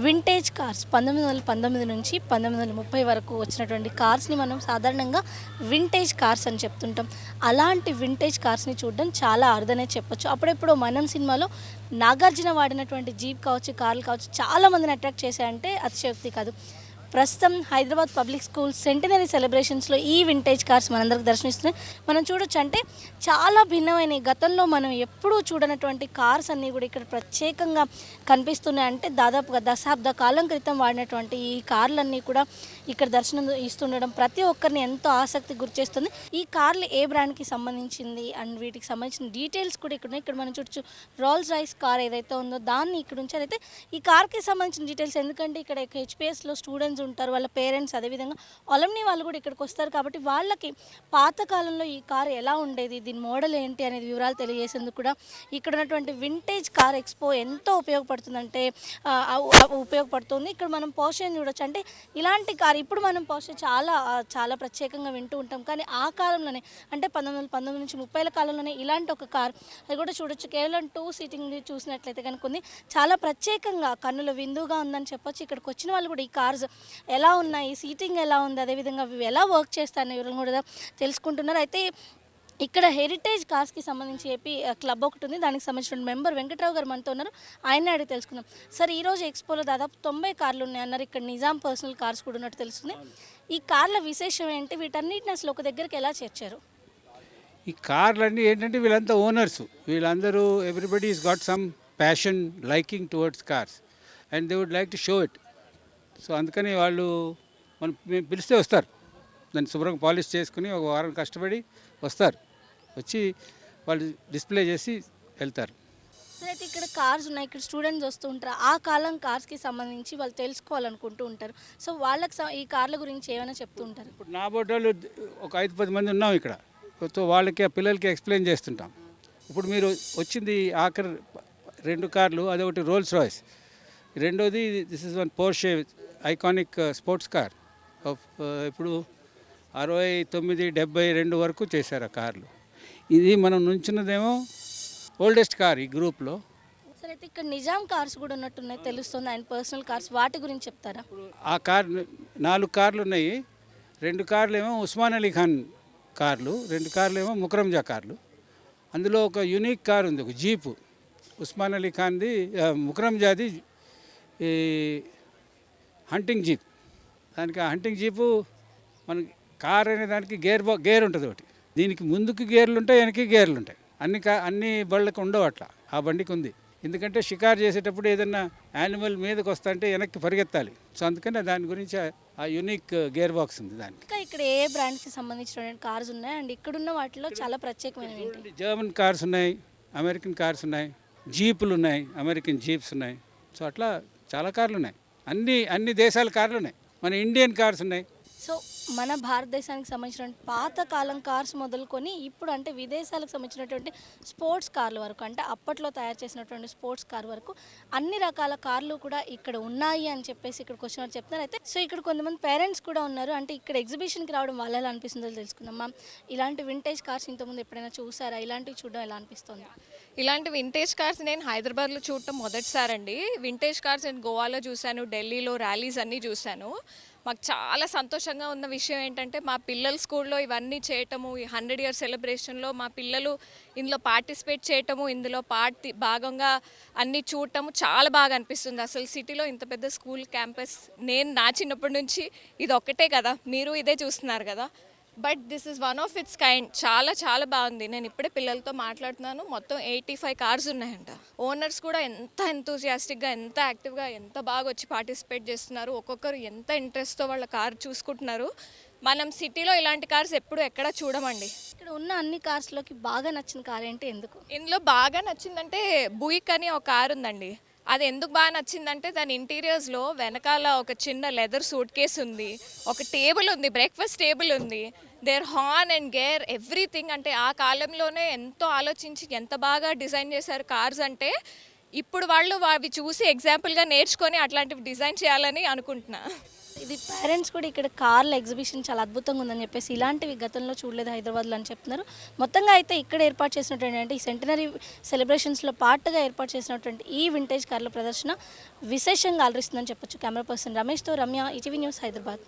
Vintage cars 1919 నుంచి 1930 వరకు వచ్చినటువంటి కార్స్‌ని మనం సాధారణంగా వింటేజ్ కార్స్ అని చెప్తుంటాం. అలాంటి వింటేజ్ కార్స్‌ని చూడడం చాలా అరుదనే చెప్పొచ్చు. అప్పుడెప్పుడో 'మనం' సినిమాలో నాగార్జున వాడినటువంటి జీప్ కావచ్చు, కార్లు కావచ్చు చాలా మందిని అట్రాక్ట్ చేశాయంటే అతిశయోక్తి కాదు. ప్రస్తుతం హైదరాబాద్ పబ్లిక్ స్కూల్ సెంటినరీ సెలబ్రేషన్స్‌లో ఈ వింటేజ్ కార్స్ మనందరికి దర్శనమిస్తున్నాయి. మనం చూడొచ్చు అంటే చాలా భిన్నమైన గతంలో మనం ఎప్పుడూ చూడనటువంటి కార్స్ అన్నీ కూడా ఇక్కడ ప్రత్యేకంగా కనిపిస్తున్నాయి. అంటే దాదాపుగా దశాబ్ద కాలం క్రితం వాడినటువంటి ఈ కార్లన్నీ కూడా ఇక్కడ దర్శనం ఇస్తుండడం ప్రతి ఒక్కరిని ఎంతో ఆసక్తికి గురిచేస్తుంది. ఈ కార్లు ఏ బ్రాండ్‌కి సంబంధించింది అండ్ వీటికి సంబంధించిన డీటెయిల్స్ కూడా ఇక్కడ ఉన్నాయి. ఇక్కడ మనం చూడొచ్చు రోల్స్ రాయ్స్ కార్ ఏదైతే ఉందో దాన్ని ఇక్కడ ఉంచారు. అయితే ఈ కార్‌కి సంబంధించిన డీటెయిల్స్ ఎందుకంటే ఇక్కడ హెచ్‌పీఎస్‌లో స్టూడెంట్స్ ఉంటారు, వాళ్ళ పేరెంట్స్, అదేవిధంగా అలుమ్ని వాళ్ళు కూడా ఇక్కడికి వస్తారు. కాబట్టి వాళ్ళకి పాత కాలంలో ఈ కారు ఎలా ఉండేది, దీని మోడల్ ఏంటి అనేది వివరాలు తెలియజేసేందుకు కూడా ఇక్కడ ఉన్నటువంటి వింటేజ్ కార్ ఎక్స్పో ఎంతో ఉపయోగపడుతుందంటే ఉపయోగపడుతుంది. ఇక్కడ మనం పోర్షేని చూడొచ్చు. అంటే ఇలాంటి కార్ ఇప్పుడు మనం పోర్షే చాలా ప్రత్యేకంగా వింటూ ఉంటాం. కానీ ఆ కాలంలోనే అంటే 1919 నుంచి 30ల కాలంలోనే ఇలాంటి ఒక కార్ అది కూడా చూడొచ్చు. కేవలం 2 సీటింగ్ చూసినట్లయితే కనుక ఉంది చాలా ప్రత్యేకంగా కన్నుల విందుగా ఉందని చెప్పొచ్చు. ఇక్కడికి వచ్చిన వాళ్ళు కూడా ఈ కార్స్ ఎలా ఉన్నాయి, సీటింగ్ ఎలా ఉంది, అదేవిధంగా అవి ఎలా వర్క్ చేస్తాయనే వివరం కూడా తెలుసుకుంటున్నారు. అయితే ఇక్కడ హెరిటేజ్ కార్స్‌కి సంబంధించి ఏపీ క్లబ్ ఒకటి ఉంది. దానికి సంబంధించిన మెంబర్ వెంకట్రావు గారు మనతో ఉన్నారు. ఆయన్ని అడిగి తెలుసుకుందాం. సార్, ఈరోజు ఎక్స్పోలో దాదాపు 90 కార్లు ఉన్నాయన్నారు. ఇక్కడ నిజాం పర్సనల్ కార్స్ కూడా ఉన్నట్టు తెలుస్తుంది. ఈ కార్ల విశేషం ఏంటి? వీటన్నిటిని అసలు ఒక దగ్గరికి ఎలా చేర్చారు? ఈ కార్లన్నీ ఏంటంటే వీళ్ళంతా ఓనర్స్, వీళ్ళందరూ everybody is got some passion, liking towards cars and they would like to show it. So అందుకని వాళ్ళు మేము పిలిస్తే వస్తారు. దాన్ని శుభ్రంగా పాలిష్ చేసుకుని ఒక వారం కష్టపడి వస్తారు. వచ్చి వాళ్ళు డిస్ప్లే చేసి వెళ్తారు. సరే, అయితే ఇక్కడ కార్స్ ఉన్నాయి, ఇక్కడ స్టూడెంట్స్ వస్తూ ఉంటారు. ఆ కాలం కార్స్‌కి సంబంధించి వాళ్ళు తెలుసుకోవాలనుకుంటూ ఉంటారు. సో వాళ్ళకి ఈ కార్ల గురించి ఏమైనా చెప్తూ ఉంటారు? ఇప్పుడు నా బోటోళ్ళు ఒక 5-10 మంది ఉన్నాం ఇక్కడ. సో వాళ్ళకి ఆ పిల్లలకి ఎక్స్ప్లెయిన్ చేస్తుంటాం. ఇప్పుడు మీరు వచ్చింది ఆఖరి 2 కార్లు, అదొకటి రోల్స్ రాయ్స్, రెండోది this is one Porsche iconic sports car of ఇప్పుడు 69, 72 వరకు చేశారు ఆ కార్లు. ఇది మనం నుంచున్నదేమో ఓల్డెస్ట్ కార్ ఈ గ్రూప్లో. సరే, అయితే ఇక్కడ నిజాం కార్స్ కూడా ఉన్నట్టున్నాయి తెలుస్తుంది, ఆయన పర్సనల్ కార్స్, వాటి గురించి చెప్తారా? ఆ కార్ 4 కార్లు ఉన్నాయి. 2 కార్లు ఏమో ఉస్మాన్ అలీ ఖాన్ కార్లు, 2 కార్లు ఏమో ముకరంజా కార్లు. అందులో ఒక యూనిక్ కార్ ఉంది, ఒక జీపు ఉస్మాన్ అలీ ఖాన్ది, ముకరంజాది ఈ హంటింగ్ జీప్. దానికి ఆ హంటింగ్ జీపు మనకి కార్ అనే దానికి గేర్ ఉంటుంది ఒకటి. దీనికి ముందుకు గేర్లు ఉంటాయి, వెనక్కి గేర్లు ఉంటాయి. అన్ని బళ్ళకి ఉండవు అట్లా, ఆ బండికి ఉంది. ఎందుకంటే షికారు చేసేటప్పుడు ఏదన్నా యానిమల్ మీదకి వస్తా అంటే వెనక్కి పరిగెత్తాలి. సో అందుకని దాని గురించి ఆ యూనిక్ గేర్ బాక్స్ ఉంది దానికి. ఇంకా ఇక్కడ ఏ బ్రాండ్కి సంబంధించిన కార్స్ ఉన్నాయి అండ్ ఇక్కడున్న వాటిలో చాలా ప్రత్యేకమైనవి? జర్మన్ కార్స్ ఉన్నాయి, అమెరికన్ కార్స్ ఉన్నాయి, జీపులు ఉన్నాయి, అమెరికన్ జీప్స్ ఉన్నాయి. సో అట్లా చాలా కార్లు ఉన్నాయి. అన్ని దేశాల కార్లు ఉన్నాయి. మన ఇండియన్ కార్స్ ఉన్నాయి. సో మన భారతదేశానికి సంబంధించిన పాత కాలం కార్స్ మొదలుకొని ఇప్పుడు అంటే విదేశాలకు సంబంధించినటువంటి స్పోర్ట్స్ కార్ల వరకు, అంటే అప్పట్లో తయారు చేసినటువంటి స్పోర్ట్స్ కార్ వరకు అన్ని రకాల కార్లు కూడా ఇక్కడ ఉన్నాయి అని చెప్పేసి ఇక్కడికి వచ్చిన వాళ్ళు చెప్తున్నారు. అయితే సో ఇక్కడ కొంతమంది పేరెంట్స్ కూడా ఉన్నారు. అంటే ఇక్కడ ఎగ్జిబిషన్కి రావడం వల్ల ఎలా అనిపిస్తుందో తెలుసుకుందాం. మ్యామ్, ఇలాంటి వింటేజ్ కార్స్ ఇంతకుముందు ఎప్పుడైనా చూసారా? ఇలాంటివి చూడడం ఎలా అనిపిస్తుంది? ఇలాంటి వింటేజ్ కార్స్ నేను హైదరాబాద్లో చూడటం మొదటిసారండి. వింటేజ్ కార్స్ నేను గోవాలో చూశాను, ఢిల్లీలో ర్యాలీస్ అన్నీ చూశాను. మాకు చాలా సంతోషంగా ఉన్న విషయం ఏంటంటే మా పిల్లల స్కూల్లో ఇవన్నీ చేయటము, ఈ 100 ఇయర్ సెలబ్రేషన్లో మా పిల్లలు ఇందులో పార్టిసిపేట్ చేయటము, ఇందులో భాగంగా అన్నీ చూడటము చాలా బాగా అనిపిస్తుంది. అసలు సిటీలో ఇంత పెద్ద స్కూల్ క్యాంపస్ నేను నా చిన్నప్పటి నుంచి ఇది ఒక్కటే కదా, మీరు ఇదే చూస్తున్నారు కదా, but this is one of it's kind. చాలా చాలా బాగుంది. నేను ఇప్పుడే పిల్లలతో మాట్లాడుతున్నాను. మొత్తం 85 కార్స్ ఉన్నాయంట. ఓనర్స్ కూడా ఎంత ఎంతూజియాస్టిక్గా, ఎంత యాక్టివ్గా, ఎంత బాగా వచ్చి పార్టిసిపేట్ చేస్తున్నారు. ఒక్కొక్కరు ఎంత ఇంట్రెస్ట్తో వాళ్ళ కార్ చూసుకుంటున్నారు. మనం సిటీలో ఇలాంటి కార్స్ ఎప్పుడు ఎక్కడ చూడమండి. ఇక్కడ ఉన్న అన్ని కార్స్లోకి బాగా నచ్చిన కార్ ఏంటి, ఎందుకు? ఇందులో బాగా నచ్చిందంటే బుయిక్ అని ఒక కార్ ఉందండి. అది ఎందుకు బాగా నచ్చిందంటే దాని ఇంటీరియర్స్లో వెనకాల ఒక చిన్న లెదర్ సూట్ కేస్ ఉంది, ఒక టేబుల్ ఉంది, బ్రేక్ఫాస్ట్ టేబుల్ ఉంది, there horn and gear everything. అంటే ఆ కాలంలోనే ఎంతో ఆలోచించి ఎంత బాగా డిజైన్ చేశారు కార్స్. అంటే ఇప్పుడు వాళ్ళు అవి చూసి ఎగ్జాంపుల్గా నేర్చుకొని అట్లాంటివి డిజైన్ చేయాలని అనుకుంటున్నా. ఇది పేరెంట్స్ కూడా ఇక్కడ కార్ల ఎగ్జిబిషన్ చాలా అద్భుతంగా ఉందని చెప్పేసి ఇలాంటివి గతంలో చూడలేదు హైదరాబాద్లో అని చెప్తున్నారు. మొత్తంగా అయితే ఇక్కడ ఏర్పాటు చేసినటువంటి అంటే ఈ సెంటనరీ సెలబ్రేషన్స్లో పార్ట్గా ఏర్పాటు చేసినటువంటి ఈ వింటేజ్ కార్ల ప్రదర్శన విశేషంగా అలరిస్తుందని చెప్పొచ్చు. కెమెరా పర్సన్ రమేష్తో రమ్య, ఈటీవీ న్యూస్, హైదరాబాద్.